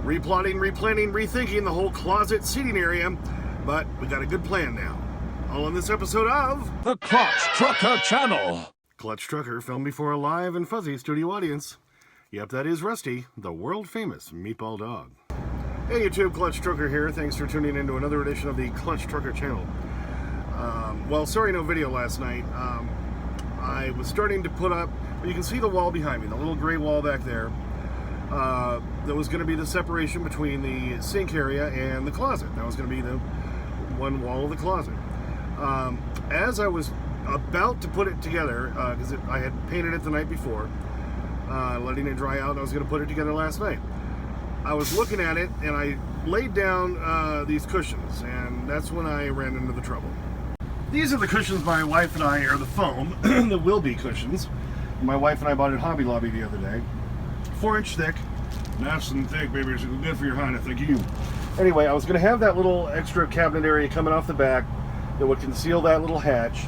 Replotting, replanning, rethinking the whole closet seating area, but we got a good plan now. All in this episode of The Clutch Trucker Channel. Clutch Trucker, filmed before a live and fuzzy studio audience. Yep, that is Rusty, the world-famous meatball dog. Hey YouTube, Clutch Trucker here. Thanks for tuning in to another edition of the Clutch Trucker Channel. Well, sorry no video last night. I was starting to put up, you can see the wall behind me, the little gray wall back there. That was going to be the separation between the sink area and the closet. That was going to be the one wall of the closet. As I was about to put it together, because I had painted it the night before, letting it dry out, and I was going to put it together last night. I was looking at it, and I laid down these cushions, and that's when I ran into the trouble. These are the cushions my wife and I, or the foam, the will be cushions. My wife and I bought it at Hobby Lobby the other day. 4-inch thick, nice and thick, baby. It's good for your highness. Thank you. Anyway, I was going to have that little extra cabinet area coming off the back that would conceal that little hatch,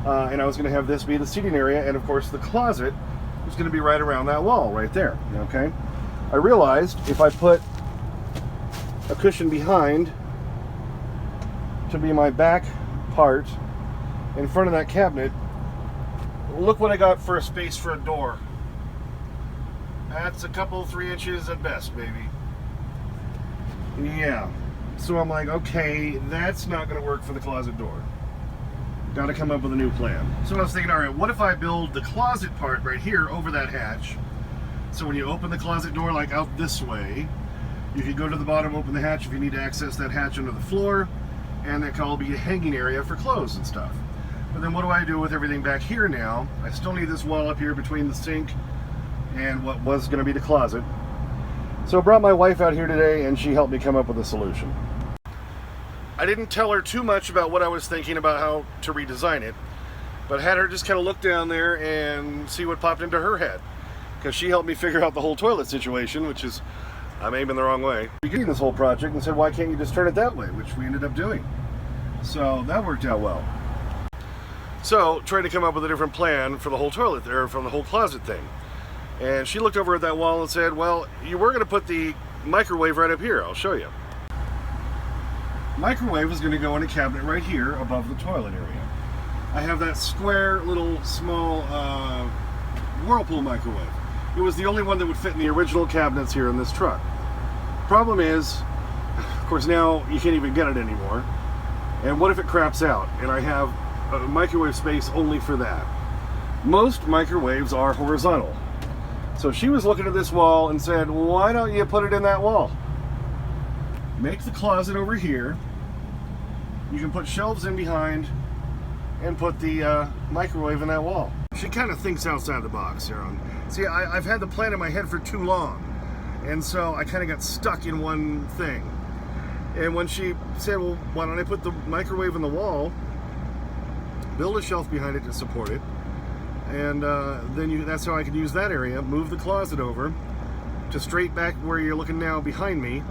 and I was going to have this be the seating area, and of course the closet was going to be right around that wall right there. Okay. I realized if I put a cushion behind to be my back part in front of that cabinet, look what I got for a space for a door. That's a couple, 3 inches at best, baby. Yeah. So I'm like, okay, that's not going to work for the closet door. Got to come up with a new plan. So I was thinking, all right, what if I build the closet part right here over that hatch? So when you open the closet door, like out this way, you can go to the bottom, open the hatch if you need to access that hatch under the floor, and that can all be a hanging area for clothes and stuff. But then what do I do with everything back here now? I still need this wall up here between the sink and what was going to be the closet. So I brought my wife out here today, and she helped me come up with a solution. I didn't tell her too much about what I was thinking about how to redesign it, but had her just kind of look down there and see what popped into her head, because she helped me figure out the whole toilet situation, which is, I'm aiming the wrong way. Beginning this whole project, and said, why can't you just turn it that way, which we ended up doing. So that worked out well. So trying to come up with a different plan for the whole toilet, or from the whole closet thing. And she looked over at that wall and said, well, you were going to put the microwave right up here. I'll show you. Microwave is going to go in a cabinet right here above the toilet area. I have that square little small Whirlpool microwave. It was the only one that would fit in the original cabinets here in this truck. Problem is, of course now you can't even get it anymore. And what if it craps out and I have a microwave space only for that? Most microwaves are horizontal. So she was looking at this wall and said, why don't you put it in that wall? Make the closet over here. You can put shelves in behind and put the microwave in that wall. She kind of thinks outside the box, Aaron. See, I've had the plan in my head for too long. And so I kind of got stuck in one thing. And when she said, well, why don't I put the microwave in the wall, build a shelf behind it to support it, and then that's how I can use that area, move the closet over to straight back where you're looking now behind me,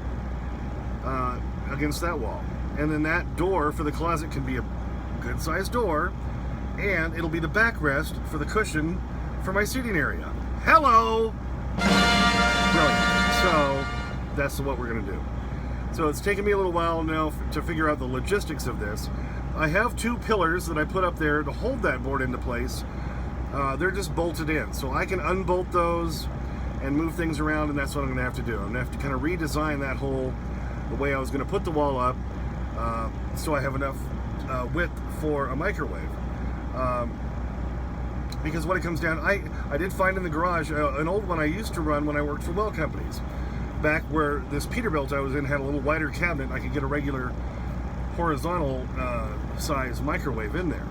against that wall. And then that door for the closet can be a good sized door, and it'll be the backrest for the cushion for my seating area. Hello! Brilliant. So that's what we're going to do. So it's taken me a little while now to figure out the logistics of this. I have 2 pillars that I put up there to hold that board into place. They're just bolted in, so I can unbolt those and move things around, and that's what I'm going to have to do. I'm going to have to kind of redesign that the way I was going to put the wall up, so I have enough width for a microwave. Because when it comes down, I did find in the garage an old one I used to run when I worked for well companies. Back where this Peterbilt I was in had a little wider cabinet, I could get a regular horizontal size microwave in there.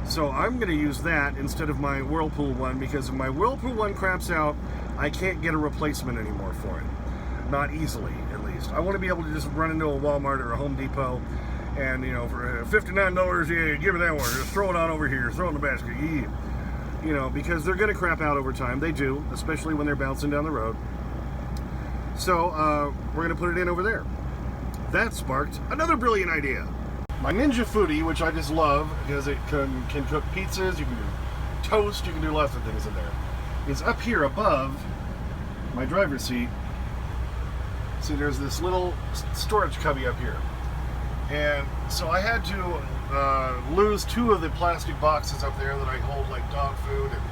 So I'm going to use that instead of my Whirlpool one, because if my Whirlpool one craps out, I can't get a replacement anymore for it. Not easily, at least. I want to be able to just run into a Walmart or a Home Depot and, you know, for $59, yeah, give me that one. Just throw it on over here. Throw it in the basket. Yeah. You know, because they're going to crap out over time. They do, especially when they're bouncing down the road. So we're going to put it in over there. That sparked another brilliant idea. My Ninja Foodie, which I just love because it can cook pizzas, you can do toast, you can do lots of things in there, is up here above my driver's seat See, there's this little storage cubby up here. And so I had to lose 2 of the plastic boxes up there that I hold like dog food and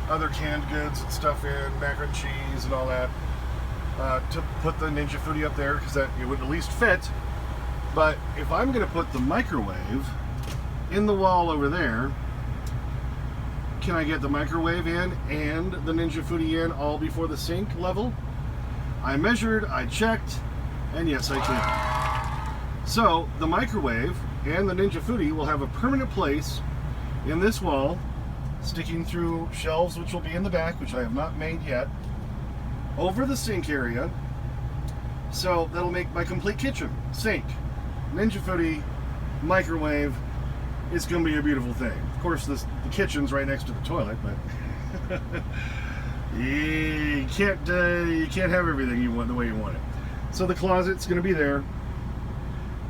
other canned goods and stuff in, mac and cheese and all that, to put the Ninja Foodi up there because that it would at least fit. But if I'm going to put the microwave in the wall over there, can I get the microwave in and the Ninja Foodi in all before the sink level? I measured, I checked, and yes, I can. So the microwave and the Ninja Foodi will have a permanent place in this wall, sticking through shelves which will be in the back, which I have not made yet, over the sink area. So that'll make my complete kitchen. Sink, Ninja Foodi, microwave. It's going to be a beautiful thing. Of course, the kitchen's right next to the toilet, but you can't have everything you want the way you want it. So the closet's going to be there.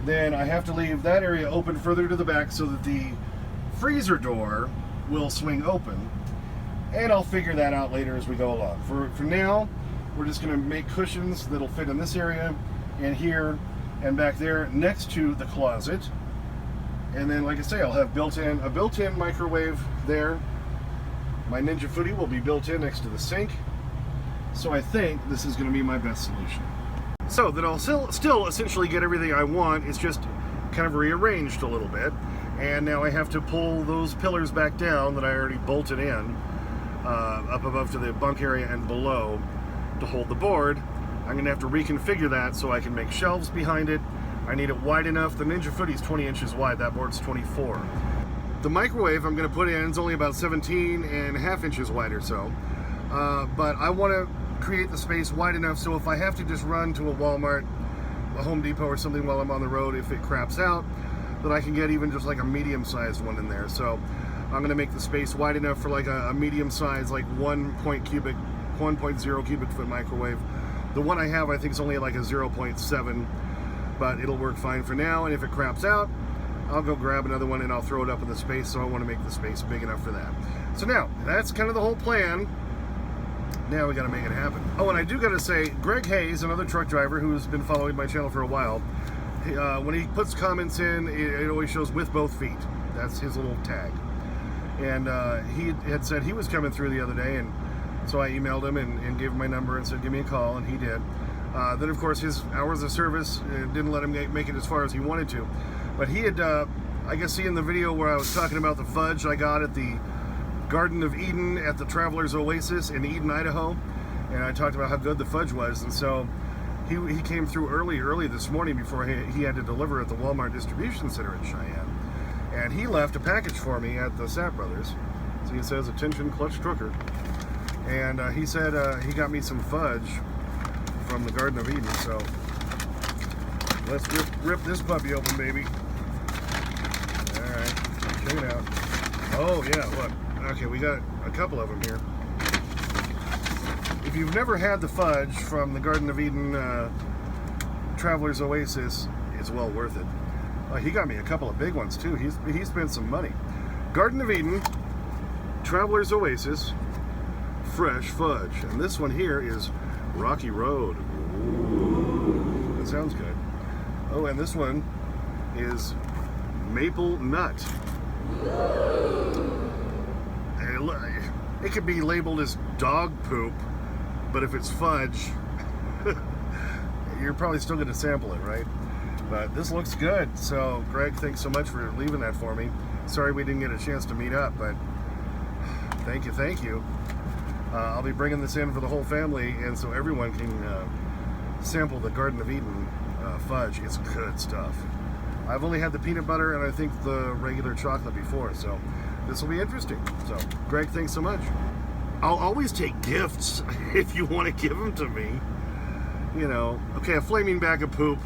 Then I have to leave that area open further to the back so that the freezer door will swing open. And I'll figure that out later as we go along. For now, we're just going to make cushions that'll fit in this area and here and back there next to the closet. And then, like I say, I'll have a built-in microwave there. My Ninja Foodi will be built in next to the sink. So I think this is going to be my best solution. So that I'll still essentially get everything I want. It's just kind of rearranged a little bit. And now I have to pull those pillars back down that I already bolted in up above to the bunk area and below to hold the board. I'm going to have to reconfigure that so I can make shelves behind it. I need it wide enough. The Ninja Foodi is 20 inches wide. That board's 24. The microwave I'm going to put in is only about 17.5 inches wide or so. But I want to create the space wide enough so if I have to just run to a Walmart, a Home Depot or something while I'm on the road, if it craps out, that I can get even just like a medium-sized one in there. So I'm going to make the space wide enough for like a medium-sized, like 1.0 cubic foot microwave. The one I have, I think, is only like a 0.7, but it'll work fine for now. And if it craps out, I'll go grab another one and I'll throw it up in the space. So I want to make the space big enough for that. So now, that's kind of the whole plan. Now we got to make it happen. Oh, and I do got to say, Greg Hayes, another truck driver who's been following my channel for a while, when he puts comments in, it always shows with both feet. That's his little tag. And he had said he was coming through the other day, and so I emailed him and gave him my number and said, give me a call, and he did. Then, of course, his hours of service didn't let him make it as far as he wanted to. But he had, I guess, seen the video where I was talking about the fudge I got at the Garden of Eden at the Traveler's Oasis in Eden, Idaho. And I talked about how good the fudge was. And so he came through early this morning before he had to deliver at the Walmart distribution center in Cheyenne. And he left a package for me at the Sapp Brothers. So he says, attention clutch trucker. And he said he got me some fudge from the Garden of Eden. So let's rip this puppy open, baby. All right, check it out. Oh yeah, look. Okay, we got a couple of them here. If you've never had the fudge from the Garden of Eden Traveler's Oasis, it's well worth it. He got me a couple of big ones too. He spent some money. Garden of Eden, Traveler's Oasis, fresh fudge. And this one here is Rocky Road. Ooh, that sounds good. Oh, and this one is Maple Nut. It could be labeled as dog poop, but if it's fudge, you're probably still going to sample it, right? But this looks good. So, Greg, thanks so much for leaving that for me. Sorry we didn't get a chance to meet up, but thank you. I'll be bringing this in for the whole family, and so everyone can sample the Garden of Eden fudge. It's good stuff. I've only had the peanut butter and I think the regular chocolate before, so this will be interesting. So, Greg, thanks so much. I'll always take gifts if you want to give them to me. You know, okay, a flaming bag of poop,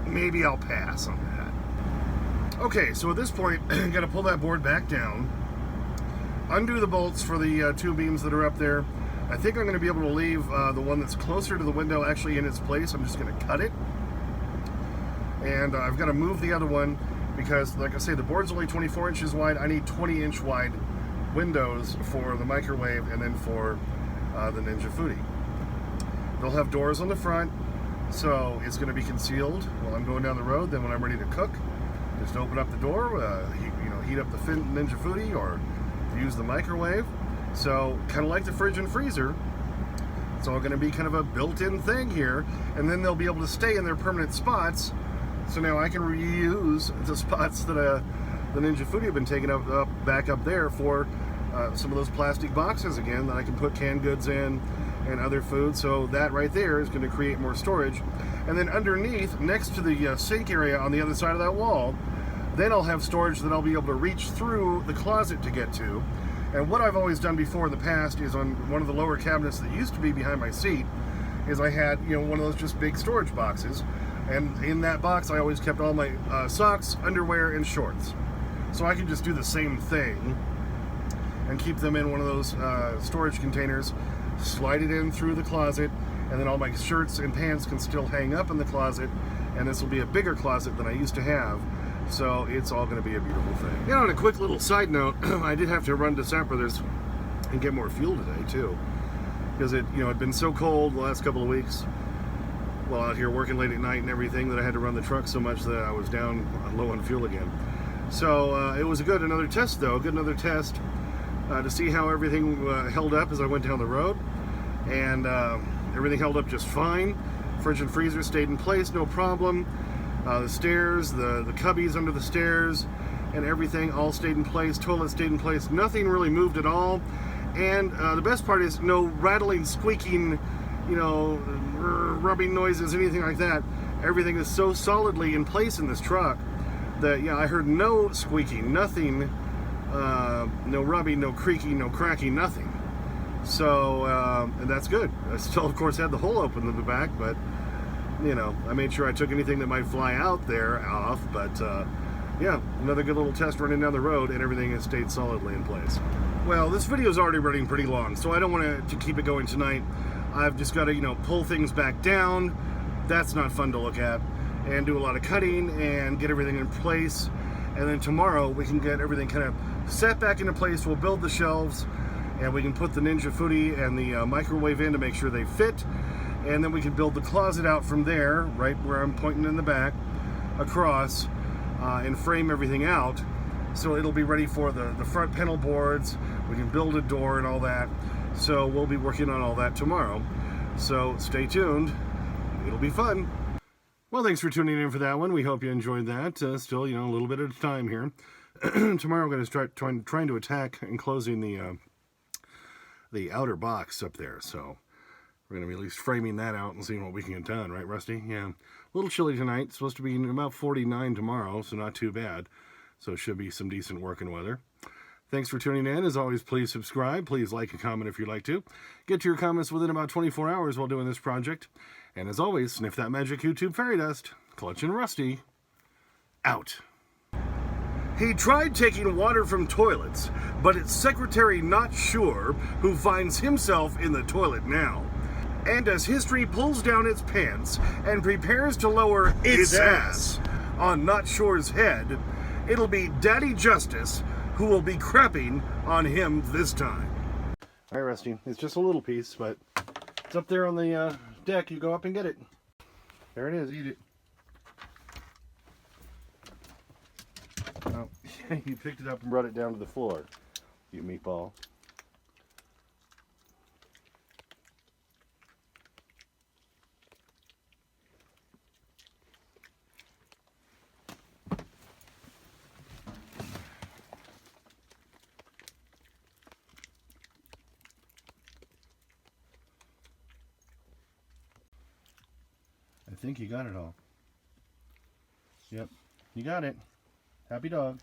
maybe I'll pass on that. Okay, so at this point, got to pull that board back down, undo the bolts for the two beams that are up there. I think I'm going to be able to leave the one that's closer to the window actually in its place. I'm just going to cut it. And I've got to move the other one because, like I say, the board's only 24 inches wide. I need 20-inch wide windows for the microwave and then for the Ninja Foodi. They'll have doors on the front. So it's going to be concealed while I'm going down the road. Then when I'm ready to cook, just open up the door, heat up the Ninja Foodi or use the microwave. So kind of like the fridge and freezer, it's all going to be kind of a built-in thing here, and then they'll be able to stay in their permanent spots. So now I can reuse the spots that the Ninja Foodi have been taking back up there for some of those plastic boxes again that I can put canned goods in and other food. So that right there is going to create more storage. And then underneath, next to the sink area on the other side of that wall, then I'll have storage that I'll be able to reach through the closet to get to. And what I've always done before in the past is on one of the lower cabinets that used to be behind my seat, is I had, one of those just big storage boxes. And in that box, I always kept all my socks, underwear, and shorts. So I can just do the same thing and keep them in one of those storage containers, slide it in through the closet, and then all my shirts and pants can still hang up in the closet, and this will be a bigger closet than I used to have. So it's all going to be a beautiful thing. On a quick little side note, I did have to run to Sapp Brothers and get more fuel today too, because it had been so cold the last couple of weeks while out here working late at night and everything that I had to run the truck so much that I was down low on fuel again. So it was another test to see how everything held up as I went down the road, and everything held up just fine. Fridge and freezer stayed in place, no problem. The stairs, the cubbies under the stairs, and everything all stayed in place. Toilet stayed in place. Nothing really moved at all. And the best part is no rattling, squeaking, rubbing noises, anything like that. Everything is so solidly in place in this truck that, I heard no squeaking, nothing, no rubbing, no creaking, no cracking, nothing. So, and that's good. I still, of course, had the hole open in the back, but I made sure I took anything that might fly out there off, but another good little test running down the road, and everything has stayed solidly in place. Well, this video is already running pretty long, so I don't want to keep it going tonight. I've just got to, pull things back down. That's not fun to look at, and do a lot of cutting and get everything in place. And then tomorrow we can get everything kind of set back into place. We'll build the shelves, and we can put the Ninja Foodi and the microwave in to make sure they fit. And then we can build the closet out from there, right where I'm pointing in the back, across, and frame everything out. So it'll be ready for the front panel boards. We can build a door and all that. So we'll be working on all that tomorrow. So stay tuned. It'll be fun. Well, thanks for tuning in for that one. We hope you enjoyed that. Still, a little bit at a time here. Tomorrow we're going to start trying to attack enclosing the outer box up there. So we're going to be at least framing that out and seeing what we can get done, right, Rusty? Yeah. A little chilly tonight. It's supposed to be about 49 tomorrow, so not too bad. So it should be some decent working weather. Thanks for tuning in. As always, please subscribe. Please like and comment if you'd like to. Get to your comments within about 24 hours while doing this project. And as always, sniff that magic YouTube fairy dust. Clutch and Rusty, out. He tried taking water from toilets, but it's Secretary Not Sure who finds himself in the toilet now. And as history pulls down its pants and prepares to lower its ass on Not Sure's head, it'll be Daddy Justice who will be crapping on him this time. All right, Rusty, it's just a little piece, but it's up there on the deck. You go up and get it. There it is. Eat it. Oh, you picked it up and brought it down to the floor, you meatball. I think you got it all. Yep, you got it. Happy dog.